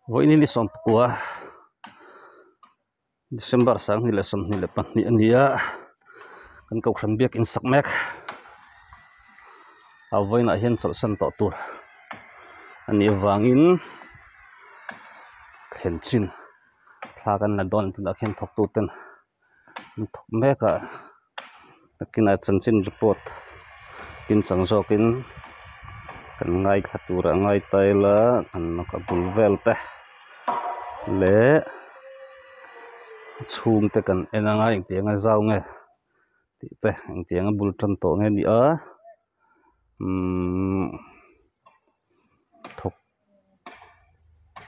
Voi ni som kwa December sang ni lesam ni lepan ni ania kan kau khan biak in sakmek a voi na hian chol san to tur ani wangin khen chin thla kan na don tu khen thok tu ten thok meka takina chan chin report kin chang zokin kan ngai khatura ngai taila kan ka bulvel te le chung te kan enanga ing tianga zau nge ti te ing tianga bul tran to nge ni a thok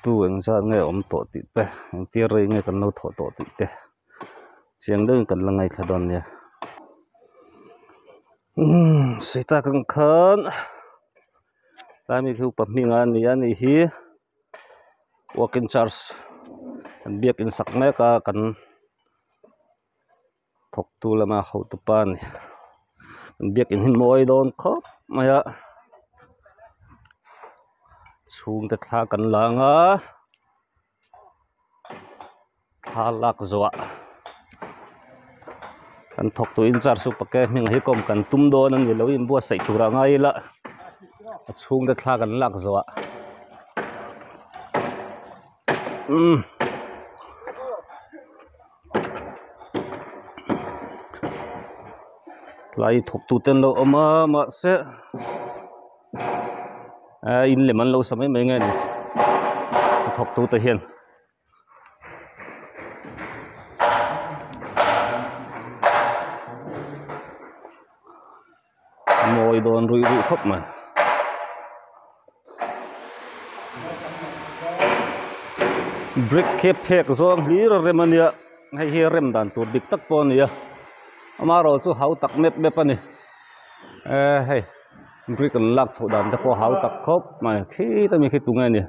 tu eng za nge om to ti te ing ti rei nge kan no tho to ti te chiang deng kan langai khadon ya sita kan khan tami khu pamhinga ni ani hi walk in charge kan biak in sak meka kan thok tu lama ho tu pan kan biak in hin moi don khop maya chung te thla kan langa thalak zoa kan thok tu in charge su pake ming hi kom kan tum don an lo in bua sai tura ngai la chung te thla kan lak zoa lai thok tu ten lo ama ma se in le man lo samai mai nge ni thok tu te hian moi don rui khop ma brick ke phek zong hlir remania hei hi rem dan tur dik tak pon ya amaro chu hau tak mep mep ani hei brick an lak chho dan te ko hau tak khop ma khi ta mi khi tu nge ni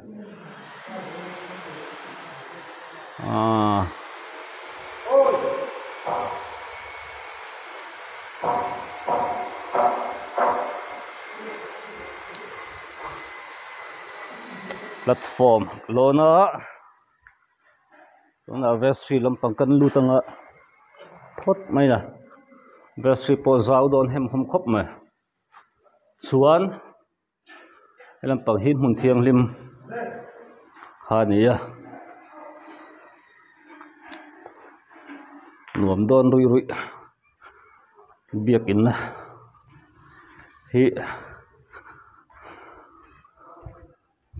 platform lona vestry lampang kan lutanga thot mai na vestry po zau don hem hom khop ma chuan lampang hi mun thiang lim khania nuam don rui rui biak in na hi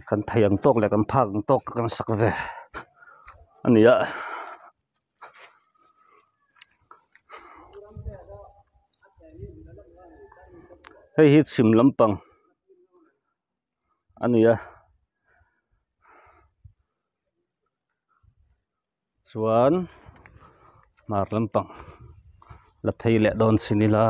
kan thayang tok le kan phang tok kan sak ve ania hei hi chim lampang ania chuan mar lampang la phei le don sinila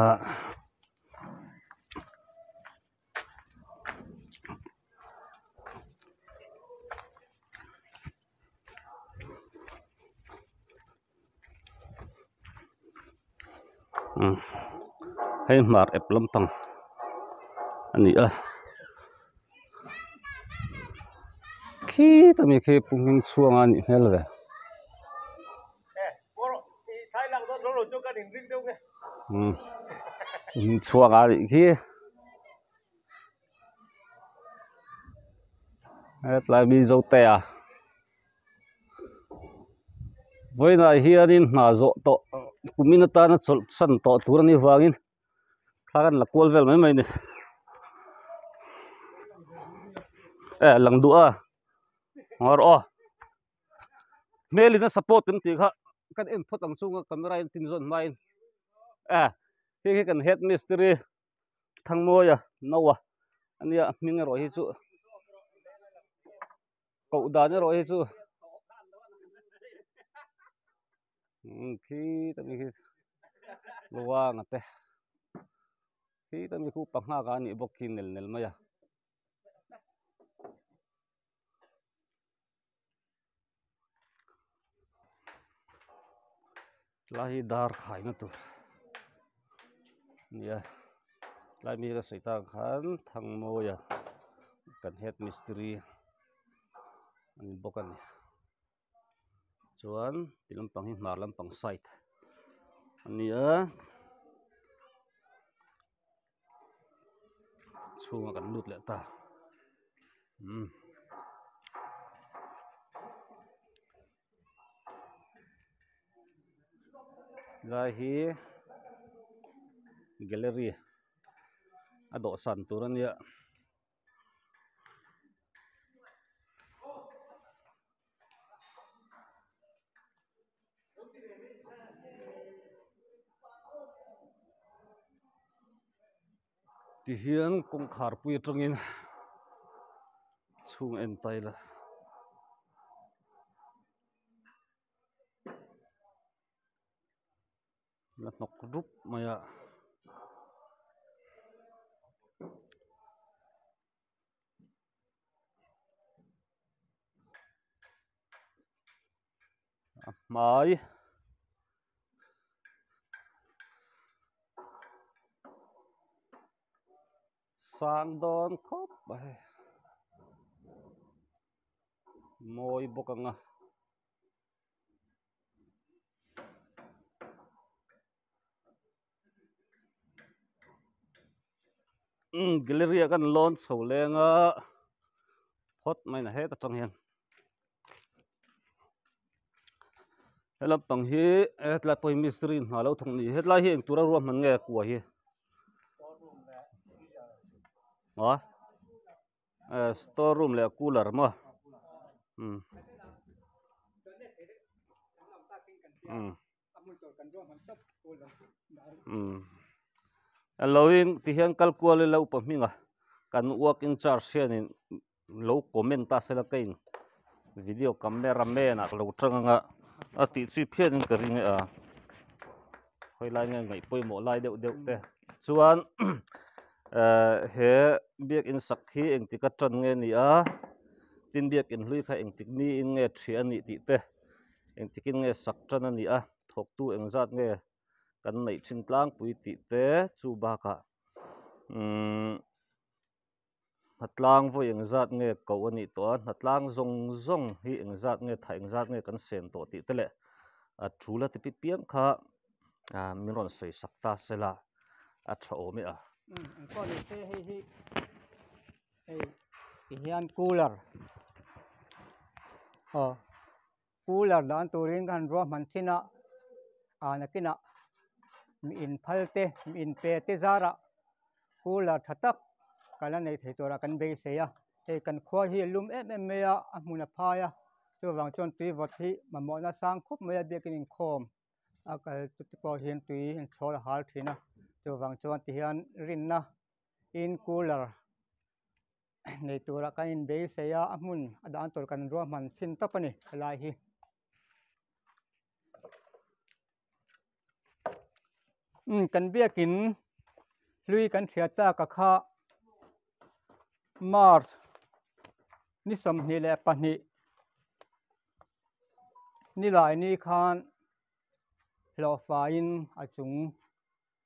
hei mar ep lampang ani khi tami khi pungin chuang ani hel ve chuang ani khi lai bi zo te voi na hianin na zo to kuminata na chol san to turani wangin thakan la kol vel mai mai ni lang du ngor meli na support tin ti kha kan en photang chunga camera in tin zon main hi kan head mystery thangmoya nowa ania minga ro hi chu ko da ne ro hi chu khi tami khi luwa ngate khi tami khu pangha ka ni bokin nel nel maya lahi dar khai na tu ya lai mi ra soita khan thangmoya kan head mystery ani bawk ani chuan ti lampang hi hmar lampang side ani a chhunga kan lut leh ta lai hi gallery a dawh san tur ania ti hian kawngkhar pui atangin chhung en taila la hnok rup maya mai sang don khop bai moi bawk anga gallery kan launch ho lenga hot mai na he ta tang hian helampang hi hetlai poi mystery hna lo thong ni hetlai hi engtura ruam man nge kwa hi store room le cooler ma allowing ti hian kalkual lo pahminga kan work in charge hianin lo comment ta sela kain video camera man ak lo tanganga ati chi phianin ka ringe a khoi lai nge ngai poi mo lai deuh deuh te chuan he biak in sak hi engti ka tan nge ni a tin biak in hlui kha engtik ni in nge thri ani ti te engtikin nge sak tan ani a thok tu engzat nge kan nei thin tlang pui ti te chu baka hatlang voi engzat nge ko ani to hatlang zong zong hi engzat nge thai engzat nge kan sen to ti te le a thula ti pi piam kha mi ron sei sakta sela a tha omi a ko ni te hi hian cooler cooler dan turin kan ro man china nakina mi in phalte mi in pe te zara cooler thatak kala nei thei tora kan be se ya e kan khwa hi lum em me ya amuna phaya chu wang chon tui vot hi mamo na sang khup me bekin in khom akal tu po hian tui in chhol hal thina chu wang chon ti hian rin na in cooler nei tora kan in be se ya amun adan tor kan ro man chin tapani lai hi kan bekin lui kan thiata ka kha March ni som ni le pani ni lai ni khan lo fa in achung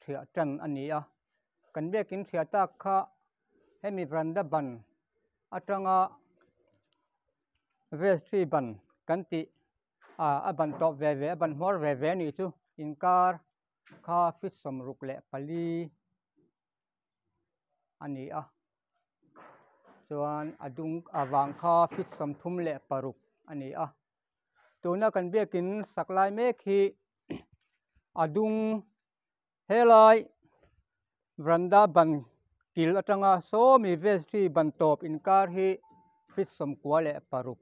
thia tan ania kan bekin thiata kha hemi branda ban atanga vestry ban kan ti a ban top ve ban hmor ve ni chu inkar kha fit som ruk le pali ania chuan adung awang kha fit som thum le paruk ania tuna kan bekin saklai mek hi adung helai branda ban kil atanga so mi vestry ban top inkar hi fit som kwa le paruk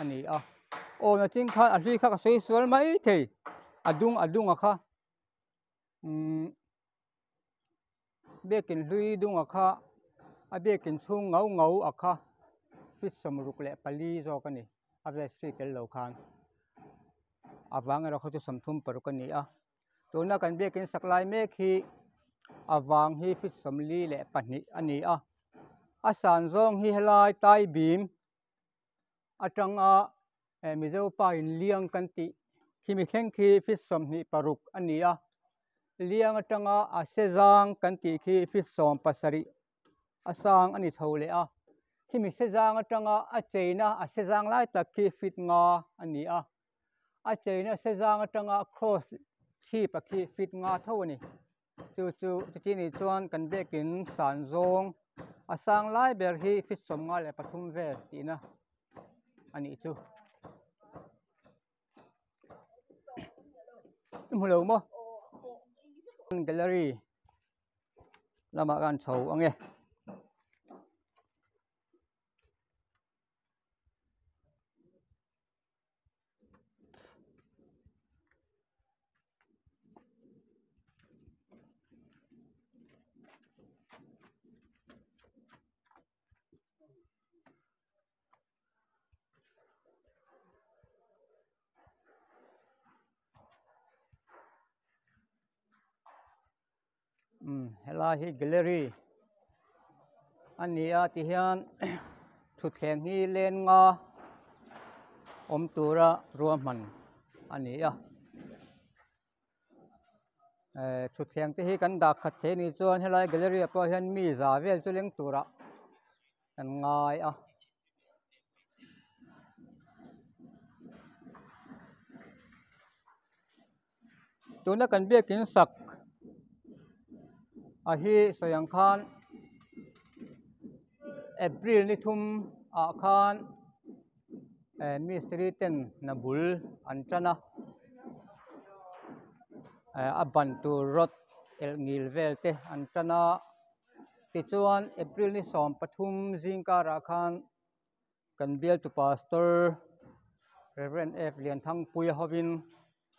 ania na ching kha a hlui kha ka sei sual mai thei adung a kha bekin hlui dung a kha a bekin chung ngau a kha fit som ruk le pali zo ka ni a vestry tel lo khan awang ero khotu som thum paruk ani a tuna kan bekin saklai mek hi awang hi fit som li le pani ani a san zong hi helai tai bim atanga mizo pa in liang kan ti khimi thleng khi fit som ni paruk ani a liang atanga a sezang kan ti khi fit som pasari asang ani thole a khi mi se zang atanga a cheina a se zang lai tak khi fit nga ani a cheina se zang atanga cross khi pa khi fit nga tho ni chu chi ni chuan kan bekin san zong a sang lai ber hi fit som nga le pathum ve tina ani chu mulo mo gallery lama kan chho ange hela hi gallery ani a ti hian thutthleng hi len nga om tura ruaman ani thutthleng te hi kan dak khat the ni chuan helai gallery a pawh hian mi za vel chu leng tura kan ngai tuna kan biakin sak a hi soyang khan April ni thum a khan mistri ten na bul an chana a ban tu rot el ngil vel te an chana ti chuan April ni som pathum zingkara khan kan bial tu pastor Reverend F lian thang pui hovin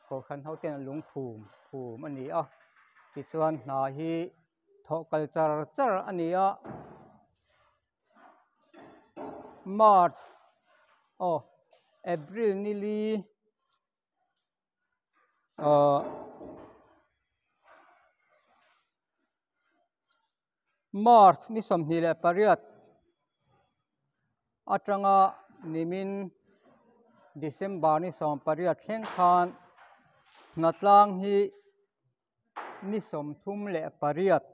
ko khan hoten lung phum ani ti chuan hna hi tho culture char ani March April ni li March ni som ni le pariat atanga nimin December ni som pariat thleng khan natlang hi ni som thum le pariat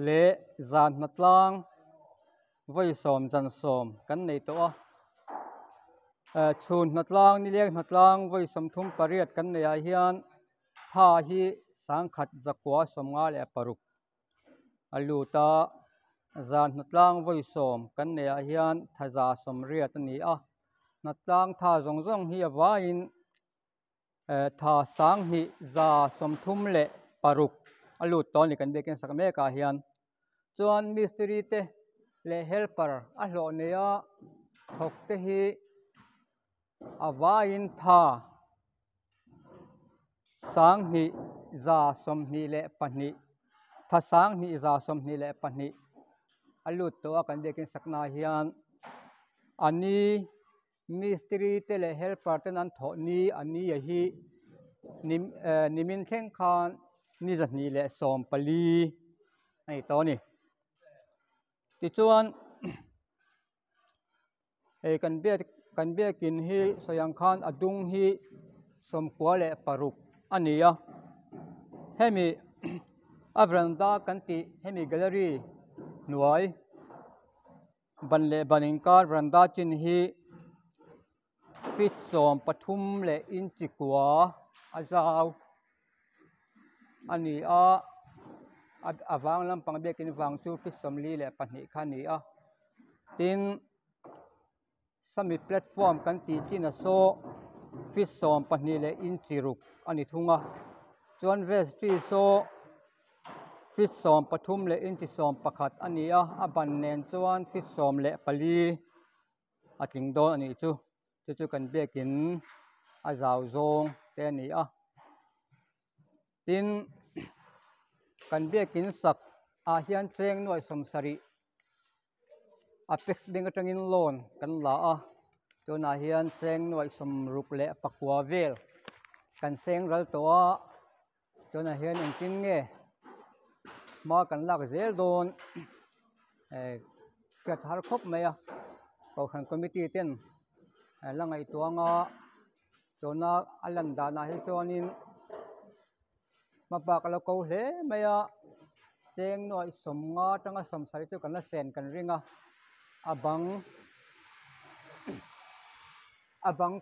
le zan natlang voi som jan som kan nei to chhun natlang ni lek natlang voi som thum pariat kan nei a hian tha hi sang khat zakwa som nga le paruk aluta zan natlang voi som kan nei a hian thaza som riat ani natlang tha zong zong hi awain tha sang hi za som thum le paruk alut ton ni kan bekin sakme ka hian chuan mistri te le helper a hlo neya thok te hi awain tha sang hi za som ni le pahni tha sang ni za som ni le pahni alut to kan bekin sakna hian ani mistri te le helper te nan tho ni ani hi nimin thleng khan ni zahni le som pali ai to ni ti chuan kan biakin hi soyang khan adung hi som kwa le paruk ania hemi abranda kan ti hemi gallery nuai ban le banin kar branda chin hi fit som pathum le in chikwa azaw ani awang lampang bekin wang chu fit som li le pahnih khan ni tin summit platform kan ti china so fit som pahnih le in chiruk ani thunga chuan vestry so fit som pathum le in chi som pakhat ani a ban nen chuan fit som le pali atling don ani chu kan bekin azaw zong te ani tin kan bekin sak hian cheng nuai somsari apex bank atangin loan kan la tuna hian cheng nuai som ruk le pakwa vel kan seng ral to tuna hian an tin nge ma kan lak zel don fiat har khop mai ko khan committee ten langai tuanga tuna alanda na hi chuanin mapa kala ko hle maya cheng noi som nga tanga som sari chu kan la sen kan ringa abang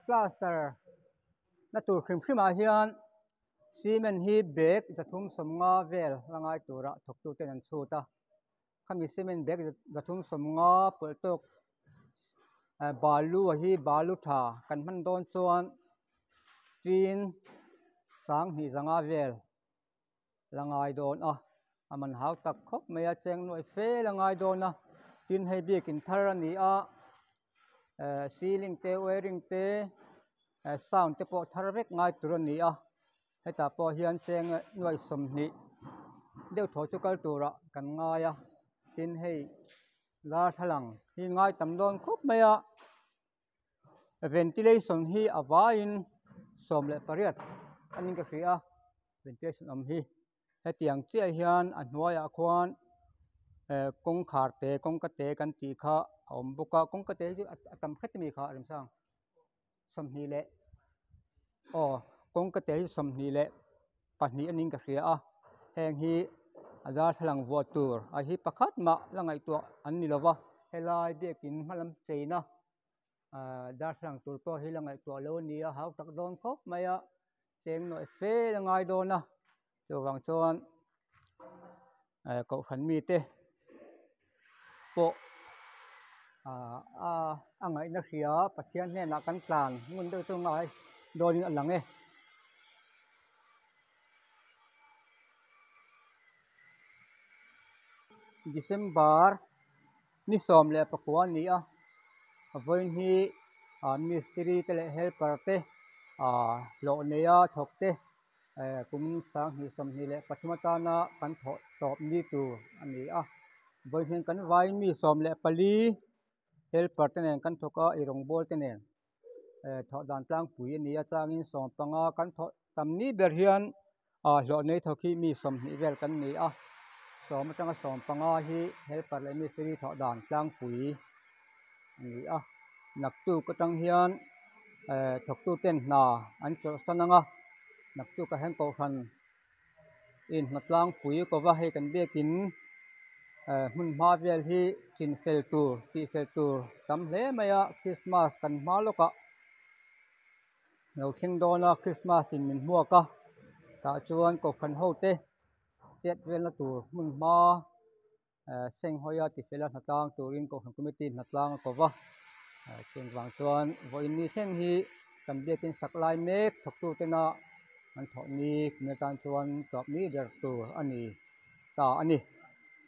plaster na tur khrim khrim a hian cement hi bag zathum somnga vel langai tura thok tu ten an chuta khami cement bag zathum somnga poltok balu hi balu tha kan man don chuan tin sang hi zanga vel langai don aman hau tak khop maya cheng noi fe langai don tin hei biakin thar ani a ceiling te wiring te sound te pawh thar vek ngai tur ani a heta pawh hian cheng noi som hnih deuh thaw chu kal tura kan ngai a tin hei darthlalang hi ngai tam dawn khop mai a ventilation hi avain som le pariat anin ka hria ventilation am hi hetiang chia hian a hnuaiah khuan kawng khar te kawng ka te kan ti kha a awm bawk a kawng ka te chu a tam khet mi kha rim sang som hnih le kawng ka te chu som hnih le pahnih anin ka hria a heng hi a darthlalang vuah tur a hi pakhat ma langai tua an ni lova helai biakin hmalam cheina darthlalang tur pawh hi langai tua lo ni a hau tak dawn khop mai a cheng noi fe langai dawn a chuwang chuan cauh hran mi te pawh a ngaihna hria pathian hnenah kan tlan ngun deuh chu ngai dawnin a lang e December ni som le pakua ni a voin hi mistri te le helper te lo neya thok te kum sang hi som hi le pathimatana kan top ni tu ani a voin hin kan vai mi som le pali helper te nen kan thoka irong bol te nen tho dan tlang pui ani a changin som panga kan tho tam ni ber hian lo nei thoki mi som ni vel kan ni a som atanga som panga hi helper le mistri tho dan tlang pui ani a nak tu ka tang hian thok tu ten na an cho sananga nak tu ka hen ko khan in hmatlang pui ko wa he kan bekin hun ma vel hi chin fel tur tam hle maya Christmas kan ma loka lo thing dona Christmas in min huaka ta chuan ko khan ho te chet vel na tur mun ma seng hoya ti fela hnalang turin ko khan committee hnalang ko wa chen wang chuan voin ni seng hi kan bekin saklai mek thok tu tena an tho ni metan chuan top ni der tur ani ta ani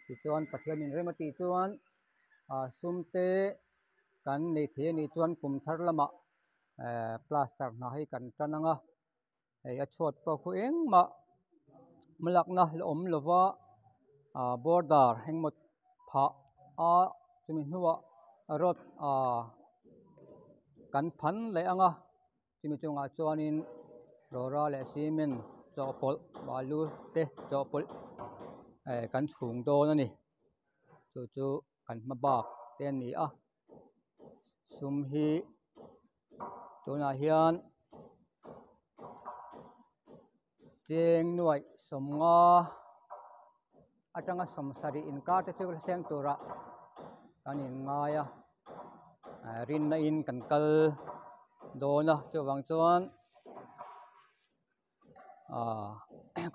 ti chuan pathian in remati chuan sumte kan nei the ni chuan kum thar lama plaster na hi kan tananga ei a chhuat pawh khu engma malakna la awm lova border hengmot pha a chumi hnuwa rod kan phan le anga chumi chungah chuanin rora le cement chawpawlh balu te chawpawlh kan chhung dawn ani chu kan hmabak te ani a sum hi tunah hian cheng nuai somnga atanga somsari in kar te chu seng tura kan in ngaia rin na in kan kal dawna chuwang chuan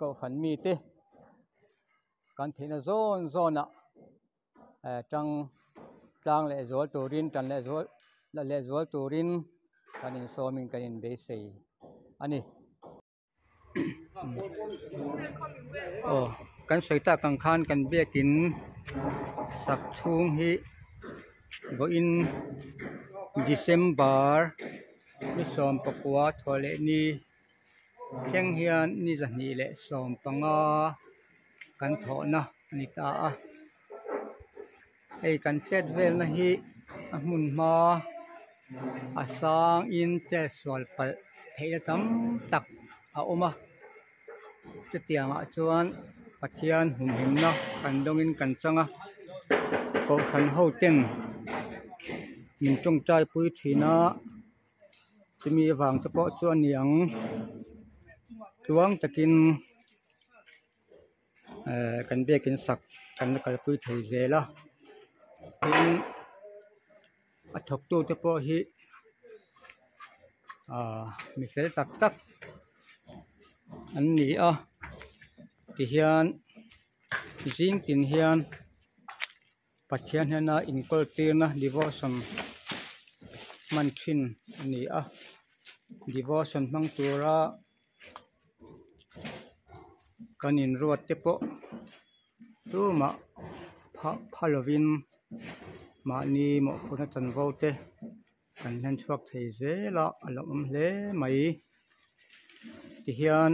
ko khan mi te kan theina zona tlang le zual turin tan le zual turin kan in somin kan in be sei ani kan soita kan khan kan bekin sak chung hi go in December ni som pakua thole ni thleng hian ni zahni le som panga kan thawna ni ta a ei kan chet vel na hi a hmun hma a sang in che sual pal theina tam tak a awma chutiangah chuan pathian humhimna kan dongin kan changa ko khan ho ten min tongtai pui thina chumi awang te pawh chu aniang tuang takin kan bekin sak kan kal pui thei zela tin a thok tu te pawh hi mi fel tak tak an ni a ti hian jing tin hian pathian hiana in kol tirna devotion man thin ani a devotion hmang tura kan in ruat te pawh tuma phalovin mani mo khuna chan vo te kan hen chuak thei zela alo hle mai ti hian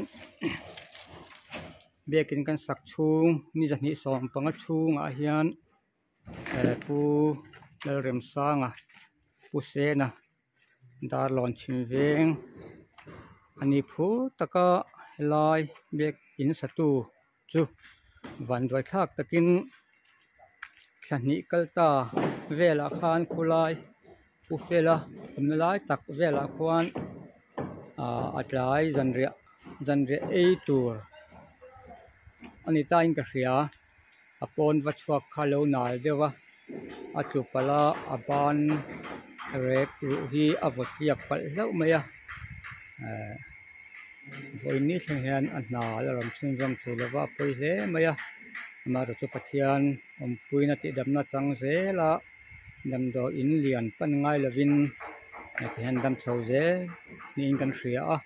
bekin kan sak chung ni jahni som panga chung a hian pu lal rem sanga pu sena dar lon chim veng ani phu taka helai bek in satu chu van doi thak takin thani kalta vela khan khulai pu fela umnalai tak vela khuan atlai zanria ei tur ani ta in ka hria apon vachuak khalo nal dewa atlupala aban rek ru hi avotiak pal lau maya voi ni theng hian a hna la ram chung jam thulawa poi hle maya amaru chu pathian puina ti damna chang zela damdo in lian pan ngai lovin hian dam chho ze ni in kan hria a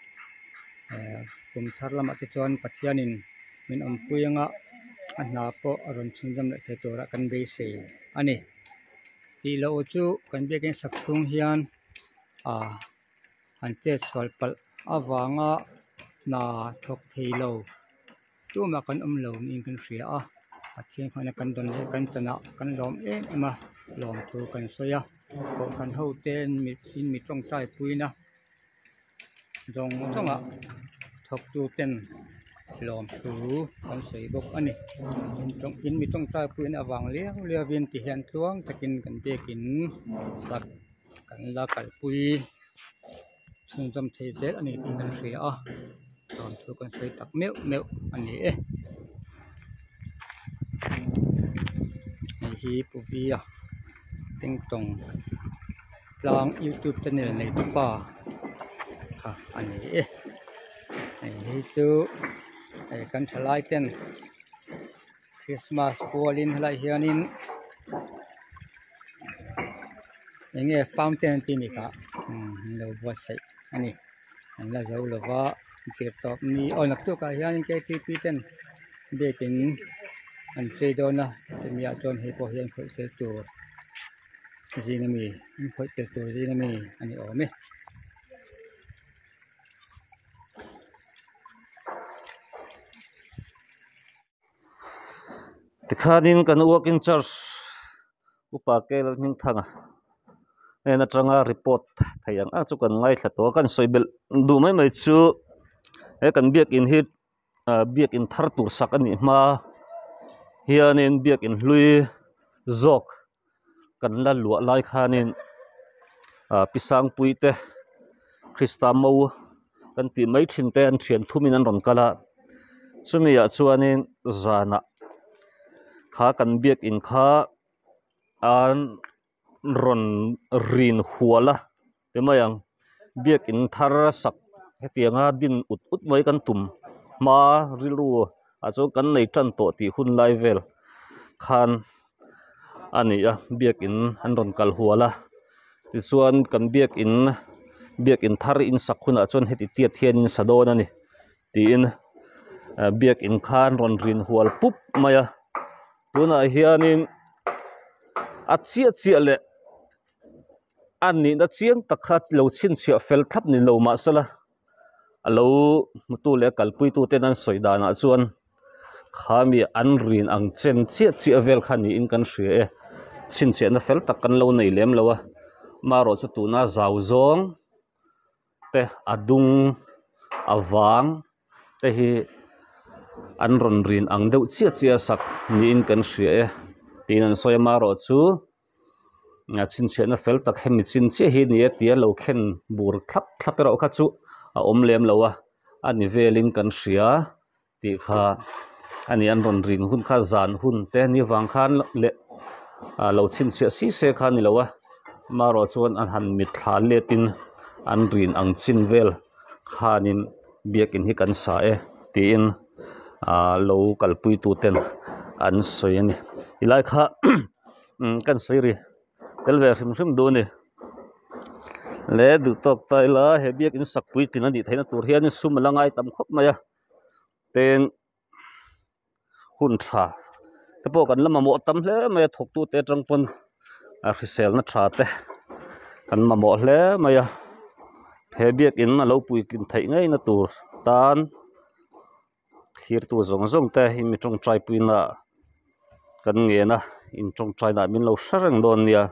kum thar lama ti chuan pathianin min puianga a hna po aron chung jam le the tora kan be se ani ti lo chu kan bekin sak chung hian an che chhal pal awanga na thok thei lo tuma kan lo ni kan hria a pathian khona kan don le kan chana kan lom ema lom thu kan soya ko kan ho ten mi tong chai puina jong chonga thok tu ten lom thu kan sei bok ani in mi tong chai puina awang le vin ti hian tluang takin kan bekin sak kan la kal pui chung jam thei zel ani tin kan hria a lom thu kan sei tak meu ani hi puvia ting tong tlang YouTube channel này tu pa ani hi chu kan thalai ten Christmas polin halai hianin enge fountain ti ni ka lo wa sai ani an la zo lova tir top ni onak tu ka hianin KTP ten bekin an sei dona temia chon he po hian khoi tel tur zinami khoi tel tur zinami ani ome tikhanin kan work in church upa kel ning thanga ena tanga report thayang chu kan ngai thlato kan soibel du mai chu kan biak in hit biak in thar tur sak ani ma hianin biak in hlui zok kan la lua lai khanin pisang puite Krista mo kan ti mai thin te an thian thumin an ron kala chumia chuanin zana kha kan biak in kha an ron rin huala temayang biak in thar sak hetianga din ut mai kan tum ma rilu acho kan nei tan to ti hun lai vel khan ani biak in an ron kal huala ti chuan kan biak in thar in sakhuna chon heti tiat hian in sadon ani ti in biak in khan ron rin hual pup maya tuna hianin a chia le ani na chiang takhat lo chin chia fel thap ni lo ma sala alo mutu le kalpui tu ten an soidana chuan khami an rin ang chen chia vel khani in kan hria chin che na fel tak kan lo nei lem lowa maro chu tu na zau zong te adung awang te hi an ron rin ang deuh chia sak ni in kan hria tin an soya maro chu chin che na fel tak hemi chin che hi ni tia lo khen bur thlap ro kha chu a om lem lowa ani velin kan hria ti kha ani an ron rin hun kha zan hun te ni wang khan le lo chin che si se kha ni lowa maro chuan an han mit thla letin an rin ang chin vel khanin biakin hi kan sa e tiin lo kalpui tu ten an soi ani ilai kha kan soi ri telve hrim hrim du ni le du tok tai la he biakin sakpui tin ani theina tur hian sum langai tam khop maya ten hun tha te po kan lama mo tam hle mai thok tu te tangpon hrisel na tha te kan ma mo hle maya he biakin a lo pui kin thei ngai na tur tan thir tu zong zong te himi tong trai puina kan nge na in tong trai na min lo sarang don nia